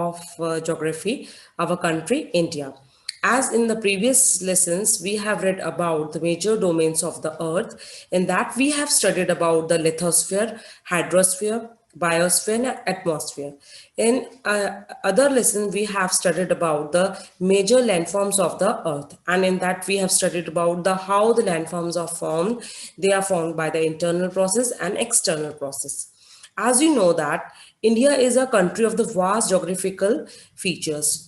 of geography, our country, India. As in the previous lessons, we have read about the major domains of the earth. In that, we have studied about the lithosphere, hydrosphere, biosphere, and atmosphere. In other lessons, we have studied about the major landforms of the earth. And in that, we have studied about the how the landforms are formed. They are formed by the internal process and external process. As you know that India is a country of the vast geographical features.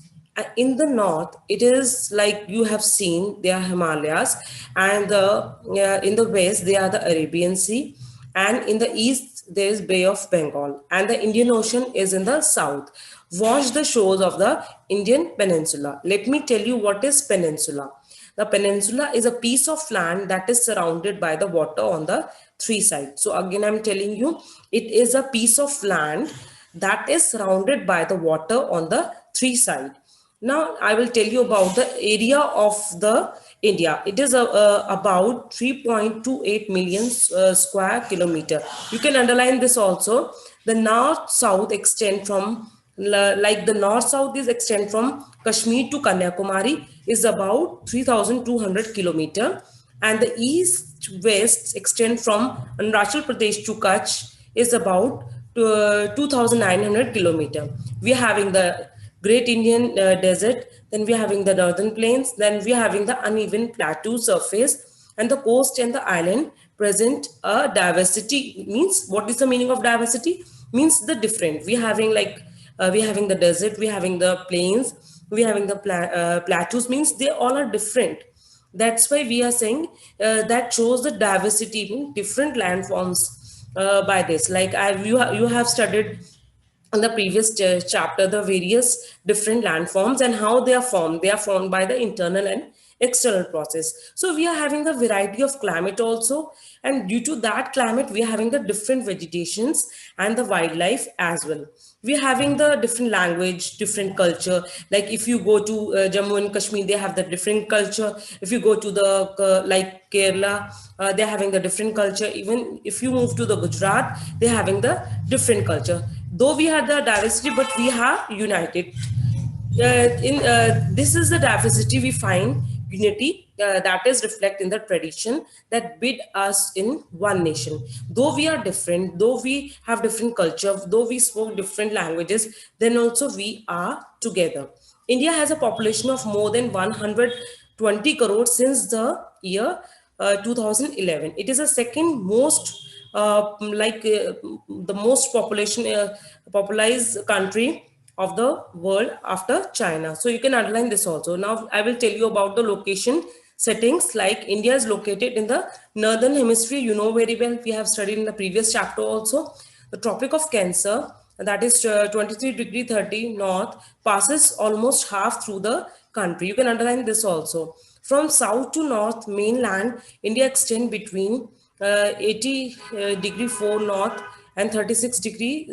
In the north, it is like you have seen, they are Himalayas, and in the west, they are the Arabian Sea, and in the east, there is Bay of Bengal, and the Indian Ocean is in the south. Watch the shores of the Indian Peninsula. Let me tell you what is peninsula. The peninsula is a piece of land that is surrounded by the water on the three sides. So again, I'm telling you, it is a piece of land that is surrounded by the water on the three sides. Now I will tell you about the area of the India. It is about 3.28 million square kilometer. You can underline this also. The north-south extend from like the north-south is extend from Kashmir to Kanyakumari is about 3,200 kilometer, and the east-west extend from Arunachal Pradesh to Kutch is about 2,900 kilometer. We are having the Great Indian Desert, then we are having the northern plains, then we are having the uneven plateau surface, and the coast and the island present a diversity. Means what is the meaning of diversity? Means the different. We are having like we are having the desert, we are having the plains, we are having the plateaus. Means they all are different. That's why we are saying that shows the diversity in different landforms by this. Like you have studied in the previous chapter the various different landforms and how they are formed. They are formed by the internal and external process. So we are having the variety of climate also, and due to that climate we are having the different vegetations and the wildlife as well. We are having the different language, different culture. Like if you go to Jammu and Kashmir, they have the different culture. If you go to the like Kerala, they're having the different culture. Even if you move to the Gujarat, they're having the different culture. Though we have the diversity, but we are united. In This is the diversity we find unity that is reflect in the tradition that bid us in one nation. Though we are different, though we have different culture, though we spoke different languages, then also we are together. India has a population of more than 120 crores since the year 2011. It is the second most the most popularized country of the world after China. So you can underline this also. Now I will tell you about the location settings. Like India is located in the northern hemisphere. You know very well, we have studied in the previous chapter also. The Tropic of Cancer, that is 23 degree 30 north, passes almost half through the country. You can underline this also. From south to north mainland, India extend between 80 degree 4 north and 36 degree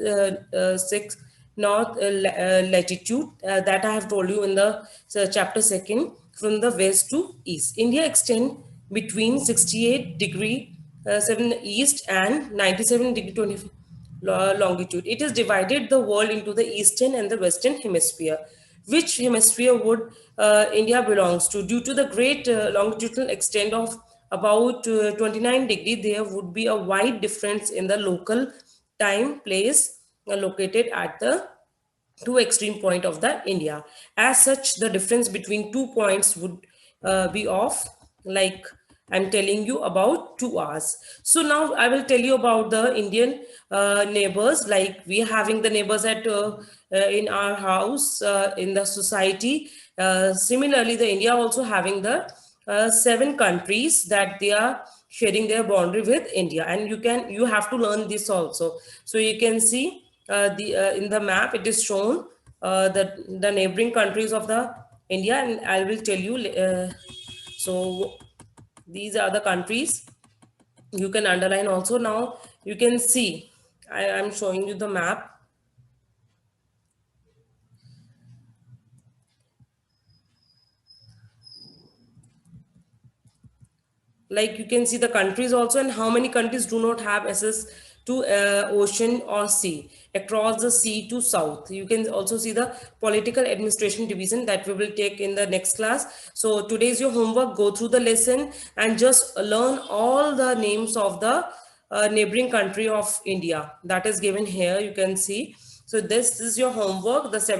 6 north latitude that I have told you in the chapter second. From the west to east, India extend between 68 degree 7 east and 97 degree 20 longitude. It is divided the world into the eastern and the western hemisphere. Which hemisphere would India belongs to? Due to the great longitudinal extent of about 29 degree, there would be a wide difference in the local time place located at the two extreme point of the India. As such, the difference between 2 points would be of like I'm telling you about 2 hours. So now I will tell you about the Indian neighbors. Like we are having the neighbors at in our house in the society. Similarly, the India also having the 7 countries that they are sharing their boundary with India, and you have to learn this also. So you can see the in the map it is shown the neighboring countries of the India, and I will tell you. So these are the countries. You can underline also. Now you can see I am showing you the map. Like you can see the countries also, and how many countries do not have access to ocean or sea, across the sea to south. You can also see the political administration division that we will take in the next class. So today's your homework. Go through the lesson and just learn all the names of the neighboring country of India that is given here. You can see. So this is your homework. The 7